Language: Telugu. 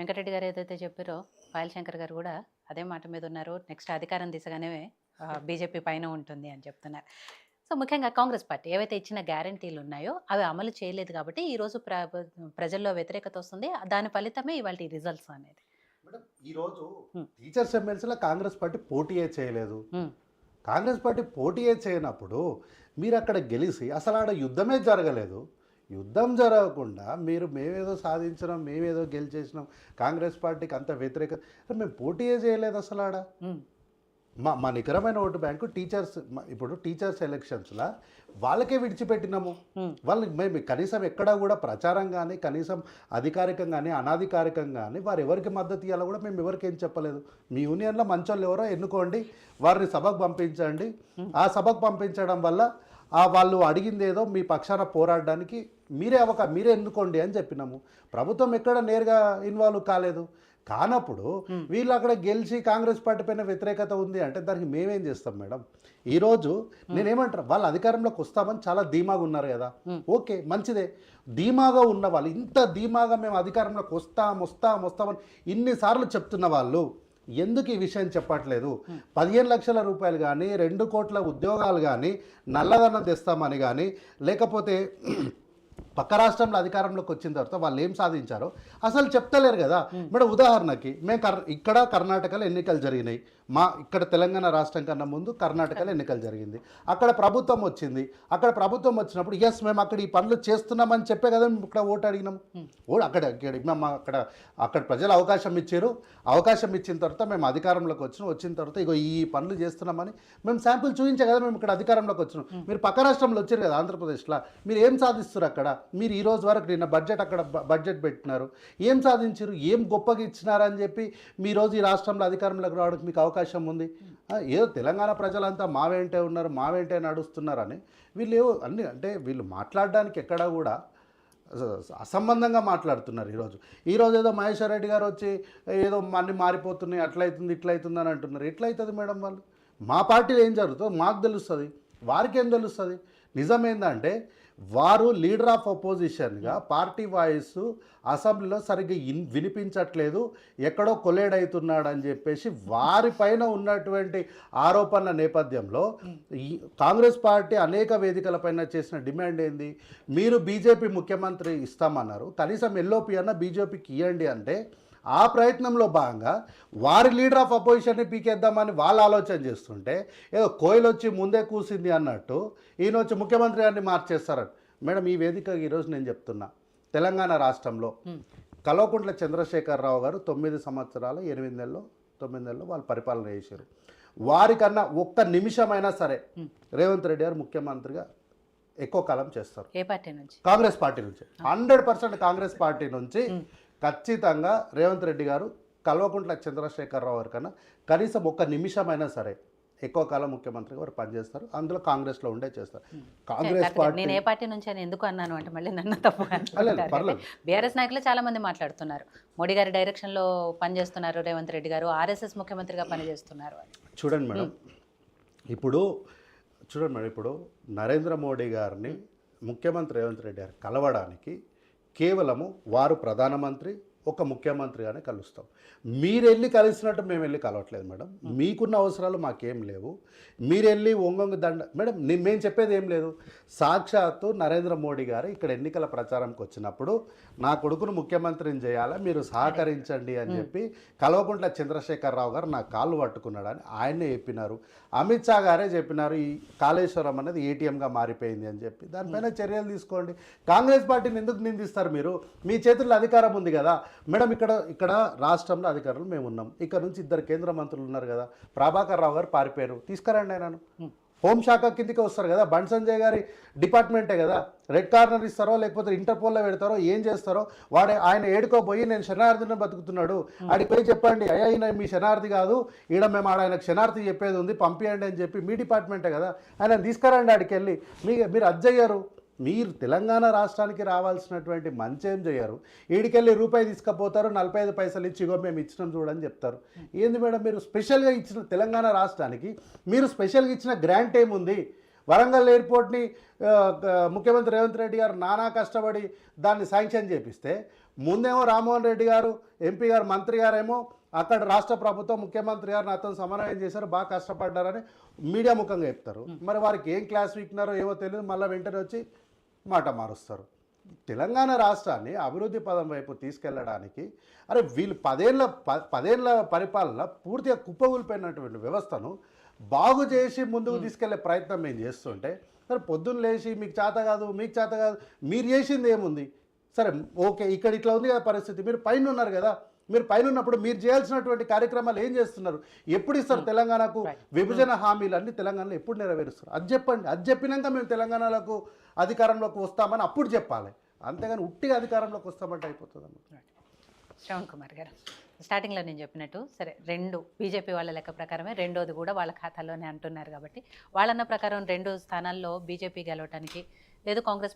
వెంకటరెడ్డి గారు ఏదైతే చెప్పారో పాయల్ శంకర్ గారు కూడా అదే మాట మీద ఉన్నారు. నెక్స్ట్ అధికారం దిశగానే బీజేపీ పైన ఉంటుంది అని చెప్తున్నారు. సో ముఖ్యంగా కాంగ్రెస్ పార్టీ ఏవైతే ఇచ్చిన గ్యారంటీలు ఉన్నాయో అవి అమలు చేయలేదు కాబట్టి ఈరోజు ప్రజల్లో వ్యతిరేకత వస్తుంది. దాని ఫలితమే ఇవాళ రిజల్ట్స్ అనేది. మేడం ఈరోజు హ్మ్. టీచర్స్ ఎమ్మెల్సీలో కాంగ్రెస్ పార్టీ పోటీయే చేయలేదు. హ్మ్. కాంగ్రెస్ పార్టీ పోటీయే చేయనప్పుడు మీరు అక్కడ గెలిచి అసలు ఆడ యుద్ధమే జరగలేదు. యుద్ధం జరగకుండా మీరు మేమేదో సాధించినాం, మేమేదో గెలిచేసినాం, కాంగ్రెస్ పార్టీకి అంత వ్యతిరేకత, మేము పోటీయే చేయలేదు అసలు ఆడ. హ్మ్. మా మా నికరమైన ఓటు బ్యాంకు టీచర్స్. ఇప్పుడు టీచర్స్ ఎలక్షన్స్లో వాళ్ళకే విడిచిపెట్టినాము. హ్మ్. వాళ్ళని మేము కనీసం ఎక్కడా కూడా ప్రచారం కానీ, కనీసం అధికారికంగా కానీ, అనాధికారికంగా కానీ వారు ఎవరికి మద్దతు ఇవ్వాలో కూడా మేము ఎవరికి ఏం చెప్పలేదు. మీ యూనియన్లో మంచోళ్ళు ఎవరో ఎన్నుకోండి, వారిని సభకు పంపించండి. ఆ సభకు పంపించడం వల్ల వాళ్ళు అడిగింది ఏదో మీ పక్షాన పోరాడడానికి మీరే ఎన్నుకోండి అని చెప్పినాము. ప్రభుత్వం ఎక్కడ నేరుగా ఇన్వాల్వ్ కాలేదు. కానప్పుడు వీళ్ళు అక్కడ గెలిచి కాంగ్రెస్ పార్టీ పైన వ్యతిరేకత ఉంది అంటే దానికి మేమేం చేస్తాం మేడం? ఈరోజు నేనేమంటారు, వాళ్ళు అధికారంలోకి వస్తామని చాలా ధీమాగా ఉన్నారు కదా, ఓకే మంచిదే. ధీమాగా ఉన్న వాళ్ళు, ఇంత ధీమాగా మేము అధికారంలోకి వస్తామని ఇన్నిసార్లు చెప్తున్న వాళ్ళు ఎందుకు ఈ విషయం చెప్పట్లేదు? 15 లక్షల రూపాయలు కానీ, 2 కోట్ల ఉద్యోగాలు కానీ, నల్లధనం తెస్తామని కానీ, లేకపోతే పక్క రాష్ట్రంలో అధికారంలోకి వచ్చిన తర్వాత వాళ్ళు ఏం సాధించారో అసలు చెప్తలేరు కదా మేడం. ఉదాహరణకి మేము ఇక్కడ కర్ణాటకలో ఎన్నికలు జరిగినాయి. ఇక్కడ తెలంగాణ రాష్ట్రం కన్నా ముందు కర్ణాటకలో ఎన్నికలు జరిగింది. అక్కడ ప్రభుత్వం వచ్చింది. అక్కడ ప్రభుత్వం వచ్చినప్పుడు ఎస్ మేము అక్కడ ఈ పనులు చేస్తున్నామని చెప్పే కదా మేము ఇక్కడ ఓటు అడిగినాం. అక్కడ ప్రజలు అవకాశం ఇచ్చారు. అవకాశం ఇచ్చిన తర్వాత మేము అధికారంలోకి వచ్చిన తర్వాత ఇగో ఈ పనులు చేస్తున్నామని మేము శాంపుల్ చూపించే కదా మేము ఇక్కడ అధికారంలోకి వచ్చినాం. మీరు పక్క రాష్ట్రంలో వచ్చారు కదా ఆంధ్రప్రదేశ్లో, మీరు ఏం సాధిస్తారు అక్కడ? మీరు ఈ రోజు వరకు నిన్న బడ్జెట్ పెట్టినారు, ఏం సాధించారు, ఏం గొప్పగా ఇచ్చినారని చెప్పి మీ రోజు ఈ రాష్ట్రంలో అధికారంలోకి రావడానికి మీకు అవకాశం ఉంది. ఏదో తెలంగాణ ప్రజలంతా మా వెంటే ఉన్నారు, మా వెంటే నడుస్తున్నారని వీళ్ళు అన్ని అంటే వీళ్ళు మాట్లాడడానికి ఎక్కడా కూడా అసంబంధంగా మాట్లాడుతున్నారు. ఈరోజు ఏదో మహేశ్వర్ రెడ్డి గారు వచ్చి ఏదో అన్నీ మారిపోతున్నాయి, అట్లయితుంది ఇట్లయితుంది అని అంటున్నారు. ఎట్లయితుంది మేడం? వాళ్ళు మా పార్టీలో ఏం జరుగుతుందో మాకు తెలుస్తుంది, వారికి ఏం తెలుస్తుంది? నిజమేందంటే వారు లీడర్ ఆఫ్ అపోజిషన్గా పార్టీ వాయిస్ అసెంబ్లీలో సరిగ్గా వినిపించట్లేదు, ఎక్కడో కొలేడ్ అవుతున్నాడు అని చెప్పేసి వారిపైన ఉన్నటువంటి ఆరోపణల నేపథ్యంలో కాంగ్రెస్ పార్టీ అనేక వేదికలపైన చేసిన డిమాండ్ ఏంది? మీరు బీజేపీ ముఖ్యమంత్రి ఇస్తామన్నారు, కనీసం ఎల్ఓపి అన్న బీజేపీకి ఇవ్వండి అంటే ఆ ప్రయత్నంలో భాగంగా వారి లీడర్ ఆఫ్ అపోజిషన్ని పీకేద్దామని వాళ్ళు ఆలోచన చేస్తుంటే ఏదో కోయిల్ వచ్చి ముందే కూసింది అన్నట్టు ఈయన వచ్చి ముఖ్యమంత్రి గారిని మార్చేస్తారని. మేడం ఈ వేదిక ఈరోజు నేను చెప్తున్నా, తెలంగాణ రాష్ట్రంలో కల్వకుంట్ల చంద్రశేఖరరావు గారు 9 సంవత్సరాలు 8 నెలలు 9 నెలలు వాళ్ళు పరిపాలన చేశారు. వారికన్నా ఒక్క నిమిషమైనా సరే రేవంత్ రెడ్డి గారు ముఖ్యమంత్రిగా ఎక్కువ కాలం చేస్తారు. ఏ పార్టీ నుంచి? కాంగ్రెస్ పార్టీ నుంచి. 100% కాంగ్రెస్ పార్టీ నుంచి ఖచ్చితంగా రేవంత్ రెడ్డి గారు కల్వకుంట్ల చంద్రశేఖరరావు గారి కన్నా కనీసం ఒక్క నిమిషమైనా సరే ఎక్కువ కాలం ముఖ్యమంత్రిగా వారు పనిచేస్తారు. అందులో కాంగ్రెస్లో ఉండే చేస్తారు. కాంగ్రెస్ పార్టీ నేను ఏ పార్టీ నుంచి అని ఎందుకు అన్నాను అంటే మళ్ళీ నన్ను తప్పు బీఆర్ఎస్ నాయకులు చాలా మంది మాట్లాడుతున్నారు, మోడీ గారి డైరెక్షన్లో పనిచేస్తున్నారు రేవంత్ రెడ్డి గారు, ఆర్ఎస్ఎస్ ముఖ్యమంత్రిగా పనిచేస్తున్నారు అని. చూడండి మేడం, ఇప్పుడు నరేంద్ర మోడీ గారిని ముఖ్యమంత్రి రేవంత్ రెడ్డి గారు కలవడానికి కేవలము వారు ప్రధానమంత్రి ఒక ముఖ్యమంత్రిగానే కలుస్తాం. మీరు వెళ్ళి కలిసినట్టు మేము వెళ్ళి కలవట్లేదు మేడం. మీకున్న అవసరాలు మాకేం లేవు. మీరు వెళ్ళి ఒంగొంగ దండ మేడం మేము చెప్పేది ఏం లేదు. సాక్షాత్తు నరేంద్ర మోడీ గారు ఇక్కడ ఎన్నికల ప్రచారంకి వచ్చినప్పుడు నా కొడుకును ముఖ్యమంత్రిని చేయాలా, మీరు సహకరించండి అని చెప్పి కల్వకుంట్ల చంద్రశేఖరరావు గారు నా కాళ్ళు పట్టుకున్నాడని ఆయనే చెప్పినారు. అమిత్ షా గారే చెప్పినారు ఈ కాళేశ్వరం అనేది ఏటీఎంగా మారిపోయింది అని చెప్పి. దానిపైన చర్యలు తీసుకోండి. కాంగ్రెస్ పార్టీని ఎందుకు నిందిస్తారు మీరు? మీ చేతుల్లో అధికారం ఉంది కదా మేడం. ఇక్కడ రాష్ట్రంలో అధికారులు మేము ఉన్నాం. ఇక్కడ నుంచి 2 కేంద్ర మంత్రులు ఉన్నారు కదా, ప్రభాకర్ రావు గారు పారిపోయారు, తీసుకురండి ఆయనను. హోంశాఖ కిందికి వస్తారు కదా, బండి సంజయ్ గారి డిపార్ట్మెంటే కదా. రెడ్ కార్నర్ ఇస్తారో లేకపోతే ఇంటర్పోల్లో పెడతారో ఏం చేస్తారో ఆయన ఏడుకోపోయి నేను శరణార్థిని బతుకుతున్నాడు ఆడికి పోయి చెప్పండి, అయ్యా ఈయన మీ శరణార్థి కాదు, ఈడ మేము ఆయనకు శరణార్థి చెప్పేది ఉంది పంపించండి అని చెప్పి మీ డిపార్ట్మెంటే కదా, ఆయన తీసుకురండి ఆడికి వెళ్ళి. మీరు అజ్జయ్యారు. మీరు తెలంగాణ రాష్ట్రానికి రావాల్సినటువంటి మంచి ఏం చేయరు, ఈడికెళ్ళి రూపాయి తీసుకుపోతారు, 45 పైసలు ఇచ్చి ఇగో మేము ఇచ్చినాం చూడని చెప్తారు. ఏంది మేడం మీరు స్పెషల్గా ఇచ్చిన తెలంగాణ రాష్ట్రానికి మీరు స్పెషల్గా ఇచ్చిన గ్రాంట్ ఏముంది? వరంగల్ ఎయిర్పోర్ట్ని ముఖ్యమంత్రి రేవంత్ రెడ్డి గారు నానా కష్టపడి దాన్ని శాంక్షన్ చేపిస్తే ముందేమో రామ్మోహన్ రెడ్డి గారు ఎంపీ గారు మంత్రి గారేమో అక్కడ రాష్ట్ర ప్రభుత్వం ముఖ్యమంత్రి గారు నాతో సమన్వయం చేశారు, బాగా కష్టపడ్డారని మీడియా ముఖంగా చెప్తారు. మరి వారికి ఏం క్లాస్ వీక్నారో ఏమో తెలియదు, మళ్ళీ వెంటనే వచ్చి మాట మారుస్తారు. తెలంగాణ రాష్ట్రాన్ని అభివృద్ధి పదం వైపు తీసుకెళ్ళడానికి అరే వీళ్ళు పదేళ్ల పరిపాలన పూర్తిగా కుప్పగూలిపోయినటువంటి వ్యవస్థను బాగు చేసి ముందుకు తీసుకెళ్లే ప్రయత్నం మేము చేస్తుంటే, సరే పొద్దున్న లేచి మీకు చేత కాదు మీరు చేసింది ఏముంది? సరే ఓకే, ఇక్కడ ఇట్లా ఉంది కదా పరిస్థితి, మీరు పైన ఉన్నారు కదా, మీరు పైన ఉన్నప్పుడు మీరు చేయాల్సినటువంటి కార్యక్రమాలు ఏం చేస్తున్నారు? ఎప్పుడు ఇస్తారు తెలంగాణకు విభజన హామీలు అన్ని తెలంగాణలో ఎప్పుడు నెరవేరుస్తారు? అది చెప్పండి. అది చెప్పినాక మేము తెలంగాణలకు అధికారంలోకి వస్తామని అప్పుడు చెప్పాలి, అంతేగాని ఉట్టిగా అధికారంలోకి వస్తామంటే అయిపోతుంది అన్నమాట. శ్రవణ్ కుమార్ గారు, స్టార్టింగ్లో నేను చెప్పినట్టు సరే రెండు బీజేపీ వాళ్ళ లెక్క ప్రకారమే రెండోది కూడా వాళ్ళ ఖాతాలోనే అంటున్నారు కాబట్టి వాళ్ళన్న ప్రకారం 2 స్థానాల్లో బీజేపీ గెలవటానికి లేదు కాంగ్రెస్